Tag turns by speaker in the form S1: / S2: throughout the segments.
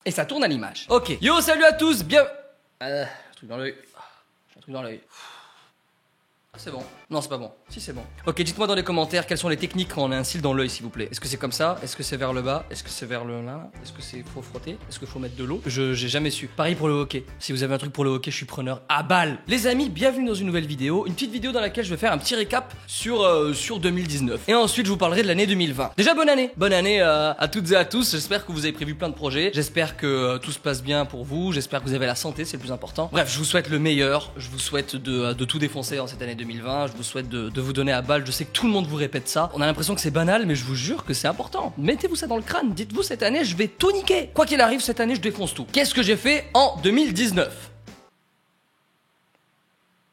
S1: et ça tourne à l'image. Ok, yo salut à tous, bien... un truc dans l'œil. J'ai un truc dans l'œil. C'est bon. Non, c'est pas bon. Si, c'est bon. Ok, dites-moi dans les commentaires quelles sont les techniques quand on a un cil dans l'œil, s'il vous plaît. Est-ce que c'est comme ça? Est-ce que c'est vers le bas? Est-ce que c'est vers le là? Est-ce que c'est faut frotter? Est-ce qu'il faut mettre de l'eau? J'ai jamais su. Pareil pour le hockey. Si vous avez un truc pour le hockey, je suis preneur à balle. Les amis, bienvenue dans une nouvelle vidéo. Une petite vidéo dans laquelle je vais faire un petit récap sur 2019. Et ensuite, je vous parlerai de l'année 2020. Déjà, bonne année. Bonne année à toutes et à tous. J'espère que vous avez prévu plein de projets. J'espère que tout se passe bien pour vous. J'espère que vous avez la santé, c'est le plus important. Bref, je vous souhaite le meilleur. Je vous souhaite de tout défoncer en cette année 2020. Je vous souhaite de vous donner à balle. Je sais que tout le monde vous répète ça. On a l'impression que c'est banal, mais je vous jure que c'est important. Mettez-vous ça dans le crâne. Dites-vous, cette année, je vais tout niquer. Quoi qu'il arrive, cette année, je défonce tout. Qu'est-ce que j'ai fait en 2019?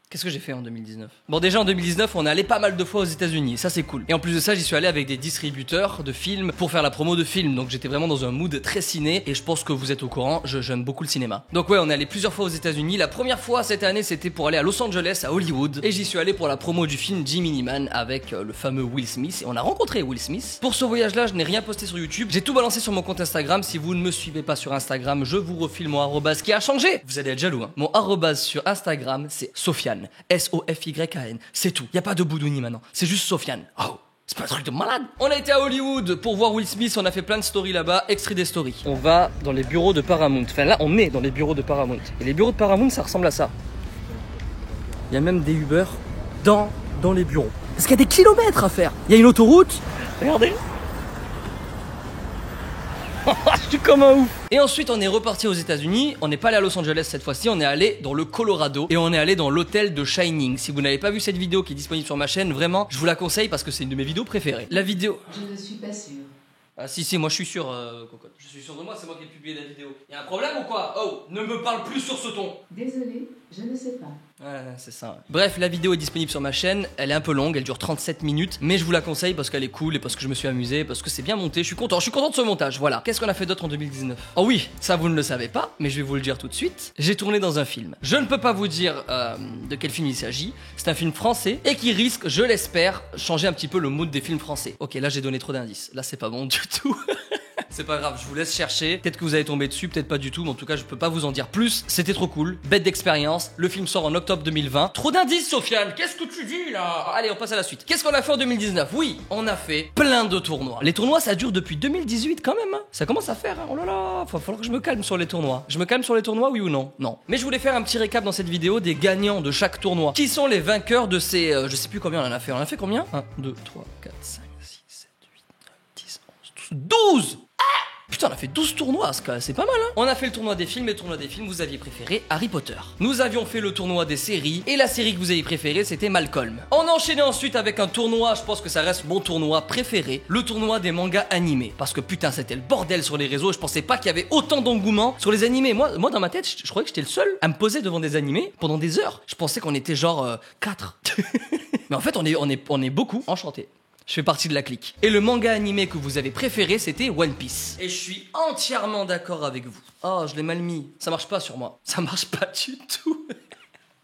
S1: Qu'est-ce que j'ai fait en 2019? Bon, déjà en 2019, on est allé pas mal de fois aux États-Unis, ça c'est cool. Et en plus de ça, j'y suis allé avec des distributeurs de films pour faire la promo de films. Donc j'étais vraiment dans un mood très ciné et je pense que vous êtes au courant, j'aime beaucoup le cinéma. Donc ouais, on est allé plusieurs fois aux États-Unis. La première fois cette année, c'était pour aller à Los Angeles, à Hollywood. Et j'y suis allé pour la promo du film Jiminy Man avec le fameux Will Smith. Et on a rencontré Will Smith. Pour ce voyage-là, je n'ai rien posté sur YouTube. J'ai tout balancé sur mon compte Instagram. Si vous ne me suivez pas sur Instagram, je vous refile mon arrobase qui a changé. Vous allez être jaloux, hein. Mon arrobase sur Instagram, c'est Sofiane. SOFYAN, c'est tout. Y a pas de Boudouni maintenant, c'est juste Sofiane. Oh, c'est pas un truc de malade. On a été à Hollywood pour voir Will Smith, on a fait plein de stories là-bas, extrait des stories. On va dans les bureaux de Paramount. Enfin là, on est dans les bureaux de Paramount. Et les bureaux de Paramount, ça ressemble à ça. Il y a même des Uber dans les bureaux. Parce qu'il y a des kilomètres à faire. Il y a une autoroute. Regardez. Je suis comme un ouf. Et ensuite on est reparti aux États-Unis. On n'est pas allé à Los Angeles cette fois-ci, on est allé dans le Colorado et on est allé dans l'hôtel de Shining. Si vous n'avez pas vu cette vidéo qui est disponible sur ma chaîne, vraiment je vous la conseille parce que c'est une de mes vidéos préférées. La vidéo...
S2: Je ne suis pas sûre.
S1: Ah si, moi je suis sûr, cocotte. Je suis sûr de moi, c'est moi qui ai publié la vidéo. Y'a un problème ou quoi? Oh, ne me parle plus sur ce ton.
S2: Désolée, je ne sais pas.
S1: Ouais, c'est ça. Ouais. Bref, la vidéo est disponible sur ma chaîne. Elle est un peu longue, elle dure 37 minutes. Mais je vous la conseille parce qu'elle est cool et parce que je me suis amusé, parce que c'est bien monté. Je suis content de ce montage. Voilà. Qu'est-ce qu'on a fait d'autre en 2019? Oh oui, ça vous ne le savez pas, mais je vais vous le dire tout de suite. J'ai tourné dans un film. Je ne peux pas vous dire de quel film il s'agit. C'est un film français et qui risque, je l'espère, changer un petit peu le mood des films français. Ok, là j'ai donné trop d'indices. Là c'est pas bon du tout. C'est pas grave, je vous laisse chercher. Peut-être que vous allez tomber dessus, peut-être pas du tout, mais en tout cas, je peux pas vous en dire plus. C'était trop cool, bête d'expérience. Le film sort en octobre 2020. Trop d'indices, Sofiane, qu'est-ce que tu dis là? Allez, on passe à la suite. Qu'est-ce qu'on a fait en 2019? Oui, on a fait plein de tournois. Les tournois, ça dure depuis 2018 quand même, hein. Ça commence à faire, hein. Oh là là, va falloir que je me calme sur les tournois. Je me calme sur les tournois, oui ou non? Non. Mais je voulais faire un petit récap dans cette vidéo des gagnants de chaque tournoi. Qui sont les vainqueurs de ces... je sais plus combien on en a fait. On en a fait combien? 1, 2, 3, 4, 5, 6, 7, 8, 9, 10, 11, 12... 12! Putain, on a fait 12 tournois, c'est pas mal, hein. On a fait le tournoi des films, et le tournoi des films, vous aviez préféré Harry Potter. Nous avions fait le tournoi des séries, et la série que vous avez préférée, c'était Malcolm. On a enchaîné ensuite avec un tournoi, je pense que ça reste mon tournoi préféré, le tournoi des mangas animés. Parce que putain, c'était le bordel sur les réseaux, je pensais pas qu'il y avait autant d'engouement sur les animés. Moi dans ma tête, je croyais que j'étais le seul à me poser devant des animés pendant des heures. Je pensais qu'on était genre 4. Mais en fait, on est beaucoup, enchanté. Je fais partie de la clique. Et le manga animé que vous avez préféré, c'était One Piece. Et je suis entièrement d'accord avec vous. Oh, je l'ai mal mis. Ça marche pas sur moi. Ça marche pas du tout.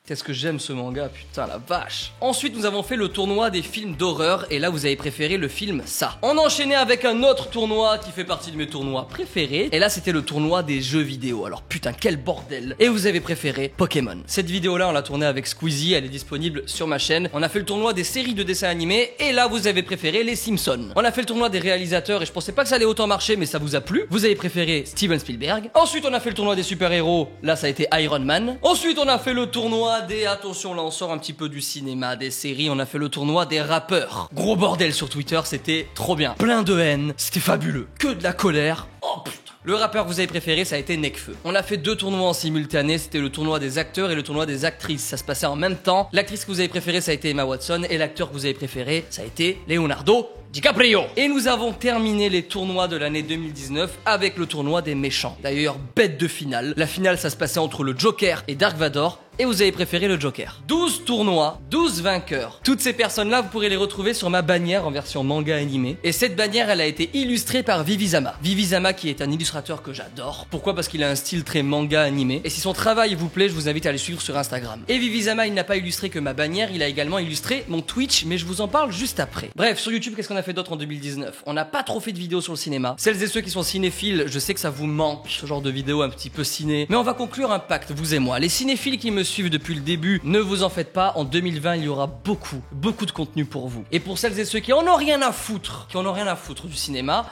S1: Qu'est-ce que j'aime ce manga, putain la vache. Ensuite nous avons fait le tournoi des films d'horreur et là vous avez préféré le film Ça. On a enchaîné avec un autre tournoi qui fait partie de mes tournois préférés et là c'était le tournoi des jeux vidéo. Alors putain quel bordel. Et vous avez préféré Pokémon. Cette vidéo là on l'a tournée avec Squeezie, elle est disponible sur ma chaîne. On a fait le tournoi des séries de dessins animés et là vous avez préféré les Simpsons. On a fait le tournoi des réalisateurs et je pensais pas que ça allait autant marcher mais ça vous a plu. Vous avez préféré Steven Spielberg. Ensuite on a fait le tournoi des super-héros, là ça a été Iron Man. Ensuite on a fait le tournoi des... Attention, là on sort un petit peu du cinéma, des séries, on a fait le tournoi des rappeurs. Gros bordel sur Twitter, c'était trop bien. Plein de haine, c'était fabuleux. Que de la colère. Oh putain. Le rappeur que vous avez préféré, ça a été Nekfeu. On a fait 2 tournois en simultané, c'était le tournoi des acteurs et le tournoi des actrices. Ça se passait en même temps. L'actrice que vous avez préférée, ça a été Emma Watson et l'acteur que vous avez préféré, ça a été Leonardo DiCaprio. Et nous avons terminé les tournois de l'année 2019 avec le tournoi des méchants. D'ailleurs, bête de finale. La finale, ça se passait entre le Joker et Dark Vador. Et vous avez préféré le Joker. 12 tournois, 12 vainqueurs. Toutes ces personnes-là, vous pourrez les retrouver sur ma bannière en version manga animé. Et cette bannière, elle a été illustrée par Vivizama. Vivizama qui est un illustrateur que j'adore. Pourquoi? Parce qu'il a un style très manga animé. Et si son travail vous plaît, je vous invite à le suivre sur Instagram. Et Vivizama, il n'a pas illustré que ma bannière, il a également illustré mon Twitch, mais je vous en parle juste après. Bref, sur YouTube, qu'est-ce qu'on a a fait d'autre en 2019? On n'a pas trop fait de vidéos sur le cinéma. Celles et ceux qui sont cinéphiles, je sais que ça vous manque, ce genre de vidéo un petit peu ciné. Mais on va conclure un pacte, vous et moi. Les cinéphiles qui me suivent depuis le début, ne vous en faites pas, en 2020, il y aura beaucoup de contenu pour vous. Et pour celles et ceux qui en ont rien à foutre, du cinéma,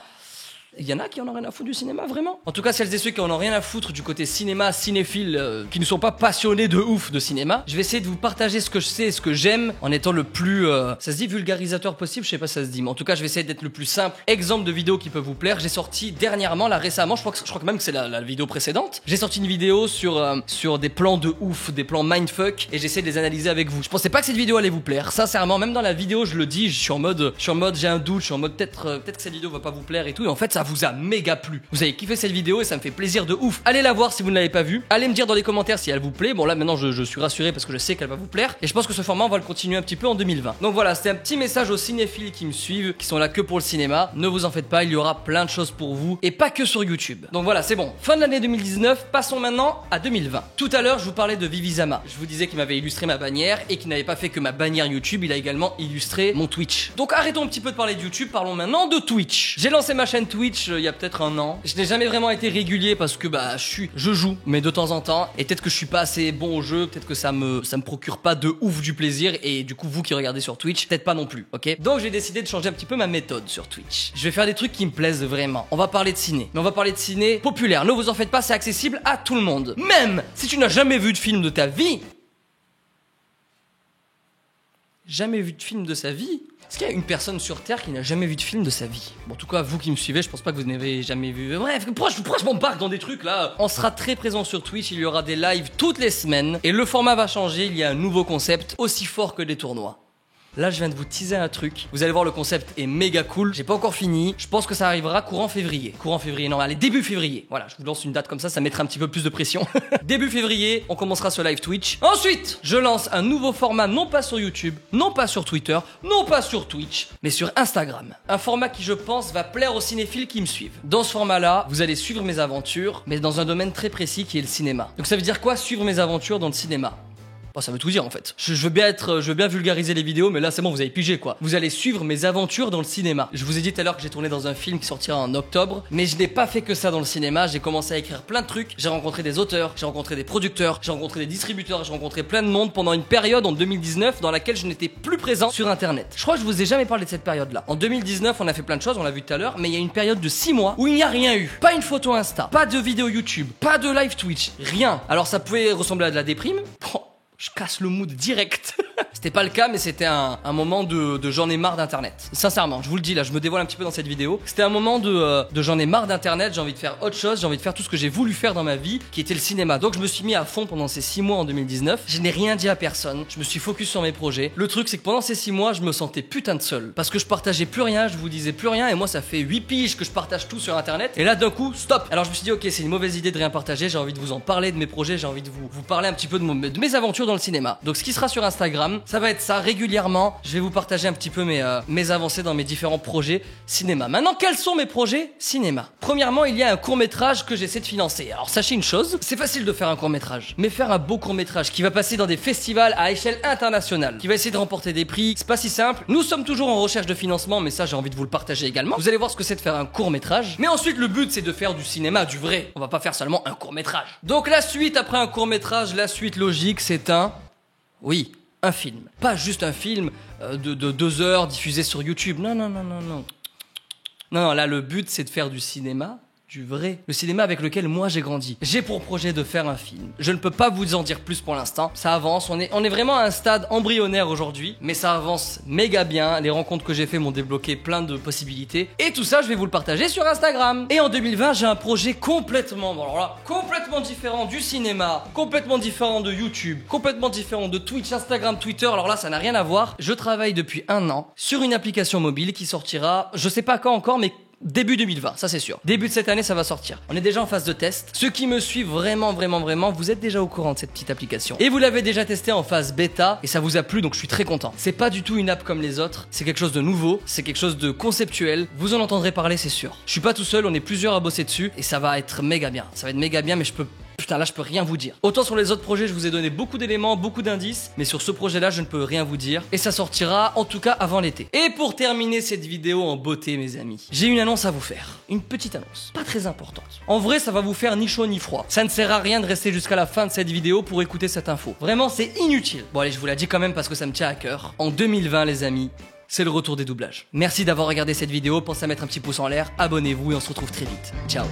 S1: il y en a qui en ont rien à foutre du cinéma, vraiment? En tout cas, celles et ceux qui en ont rien à foutre du côté cinéma, cinéphile, qui ne sont pas passionnés de ouf de cinéma, je vais essayer de vous partager ce que je sais et ce que j'aime en étant le plus, ça se dit vulgarisateur possible, je sais pas si ça se dit, mais en tout cas, je vais essayer d'être le plus simple. Exemple de vidéo qui peut vous plaire. J'ai sorti dernièrement, là récemment, je crois que même que c'est la vidéo précédente, j'ai sorti une vidéo sur des plans de ouf, des plans mindfuck, et j'essaie de les analyser avec vous. Je pensais pas que cette vidéo allait vous plaire, sincèrement, même dans la vidéo, je le dis, je suis en mode, j'ai un doute, je suis en mode peut-être que cette vidéo va pas vous plaire et tout, et en fait, ça vous a méga plu. Vous avez kiffé cette vidéo et ça me fait plaisir de ouf. Allez la voir si vous ne l'avez pas vue. Allez me dire dans les commentaires si elle vous plaît. Bon là maintenant je suis rassuré parce que je sais qu'elle va vous plaire. Et je pense que ce format on va le continuer un petit peu en 2020. Donc voilà, c'était un petit message aux cinéphiles qui me suivent, qui sont là que pour le cinéma. Ne vous en faites pas, il y aura plein de choses pour vous. Et pas que sur YouTube. Donc voilà, c'est bon. Fin de l'année 2019, passons maintenant à 2020. Tout à l'heure je vous parlais de Vivizama. Je vous disais qu'il m'avait illustré ma bannière et qu'il n'avait pas fait que ma bannière YouTube, il a également illustré mon Twitch. Donc arrêtons un petit peu de parler de YouTube, parlons maintenant de Twitch. J'ai lancé ma chaîne Twitch il y a peut-être un an. Je n'ai jamais vraiment été régulier parce que je joue, mais de temps en temps, et peut-être que je suis pas assez bon au jeu, peut-être que ça me procure pas de ouf du plaisir, et du coup vous qui regardez sur Twitch, peut-être pas non plus, ok? Donc j'ai décidé de changer un petit peu ma méthode sur Twitch. Je vais faire des trucs qui me plaisent vraiment. On va parler de ciné, mais on va parler de ciné populaire. Ne vous en faites pas, c'est accessible à tout le monde. Même si tu n'as jamais vu de film de ta vie, jamais vu de film de sa vie. Est-ce qu'il y a une personne sur Terre qui n'a jamais vu de film de sa vie? Bon, en tout cas, vous qui me suivez, je pense pas que vous n'avez jamais vu. Bref, pourquoi je m'embarque dans des trucs là? On sera très présent sur Twitch, il y aura des lives toutes les semaines. Et le format va changer, il y a un nouveau concept aussi fort que des tournois. Là, je viens de vous teaser un truc. Vous allez voir, le concept est méga cool. J'ai pas encore fini. Je pense que ça arrivera courant février. Non, allez, début février. Voilà, je vous lance une date comme ça mettra un petit peu plus de pression. Début février, on commencera ce live Twitch. Ensuite, je lance un nouveau format, non pas sur YouTube, non pas sur Twitter, non pas sur Twitch, mais sur Instagram. Un format qui, je pense, va plaire aux cinéphiles qui me suivent. Dans ce format-là, vous allez suivre mes aventures, mais dans un domaine très précis qui est le cinéma. Donc ça veut dire quoi, suivre mes aventures dans le cinéma? Bon, ça veut tout dire en fait. Je veux bien vulgariser les vidéos, mais là c'est bon, vous avez pigé quoi. Vous allez suivre mes aventures dans le cinéma. Je vous ai dit tout à l'heure que j'ai tourné dans un film qui sortira en octobre, mais je n'ai pas fait que ça dans le cinéma. J'ai commencé à écrire plein de trucs. J'ai rencontré des auteurs, j'ai rencontré des producteurs, j'ai rencontré des distributeurs, j'ai rencontré plein de monde pendant une période en 2019 dans laquelle je n'étais plus présent sur internet. Je crois que je vous ai jamais parlé de cette période-là. En 2019, on a fait plein de choses, on l'a vu tout à l'heure, mais il y a une période de 6 mois où il n'y a rien eu. Pas une photo Insta, pas de vidéo YouTube, pas de live Twitch, rien. Alors ça pouvait ressembler à de la déprime. Je casse le mood direct. C'était pas le cas, mais c'était un moment de j'en ai marre d'internet. Sincèrement, je vous le dis là, je me dévoile un petit peu dans cette vidéo. C'était un moment de j'en ai marre d'internet, j'ai envie de faire autre chose, j'ai envie de faire tout ce que j'ai voulu faire dans ma vie, qui était le cinéma. Donc je me suis mis à fond pendant ces 6 mois en 2019. Je n'ai rien dit à personne, je me suis focus sur mes projets. Le truc c'est que pendant ces 6 mois, je me sentais putain de seul. Parce que je partageais plus rien, je vous disais plus rien, et moi ça fait 8 piges que je partage tout sur internet. Et là d'un coup, stop. Alors je me suis dit ok, c'est une mauvaise idée de rien partager, j'ai envie de vous en parler de mes projets, j'ai envie de vous parler un petit peu de mes aventures dans le cinéma. Donc ce qui sera sur Instagram, ça va être ça régulièrement. Je vais vous partager un petit peu mes avancées dans mes différents projets cinéma. Maintenant, quels sont mes projets cinéma? Premièrement, il y a un court-métrage que j'essaie de financer. Alors sachez une chose, c'est facile de faire un court-métrage, mais faire un beau court-métrage qui va passer dans des festivals à échelle internationale, qui va essayer de remporter des prix, c'est pas si simple. Nous sommes toujours en recherche de financement, mais ça j'ai envie de vous le partager également. Vous allez voir ce que c'est de faire un court-métrage. Mais ensuite, le but c'est de faire du cinéma, du vrai. On va pas faire seulement un court-métrage. Donc la suite après un court-métrage, la suite logique, c'est oui, un film. Pas juste un film de 2 heures diffusé sur YouTube. Non. Non, là, le but, c'est de faire du cinéma, du vrai. Le cinéma avec lequel moi j'ai grandi. J'ai pour projet de faire un film. Je ne peux pas vous en dire plus pour l'instant. Ça avance, on est vraiment à un stade embryonnaire aujourd'hui, mais ça avance méga bien. Les rencontres que j'ai fait m'ont débloqué plein de possibilités. Et tout ça, je vais vous le partager sur Instagram. Et en 2020, j'ai un projet complètement différent du cinéma, complètement différent de YouTube, complètement différent de Twitch, Instagram, Twitter. Alors là, ça n'a rien à voir. Je travaille depuis 1 an sur une application mobile qui sortira, je sais pas quand encore, mais début 2020, ça c'est sûr. Début de cette année, ça va sortir. On est déjà en phase de test. Ceux qui me suivent vraiment, vous êtes déjà au courant de cette petite application. Et vous l'avez déjà testé en phase bêta, et ça vous a plu, donc je suis très content. C'est pas du tout une app comme les autres, c'est quelque chose de nouveau, c'est quelque chose de conceptuel. Vous en entendrez parler, c'est sûr. Je suis pas tout seul, on est plusieurs à bosser dessus, et ça va être méga bien. Ça va être méga bien, mais je peux putain là je peux rien vous dire. Autant sur les autres projets je vous ai donné beaucoup d'éléments, beaucoup d'indices, mais sur ce projet là je ne peux rien vous dire. Et ça sortira en tout cas avant l'été. Et pour terminer cette vidéo en beauté mes amis, j'ai une annonce à vous faire. Une petite annonce, pas très importante. En vrai ça va vous faire ni chaud ni froid. Ça ne sert à rien de rester jusqu'à la fin de cette vidéo pour écouter cette info. Vraiment c'est inutile. Bon allez je vous la dis quand même parce que ça me tient à cœur. En 2020 les amis, c'est le retour des doublages. Merci d'avoir regardé cette vidéo, pensez à mettre un petit pouce en l'air, abonnez-vous et on se retrouve très vite. Ciao.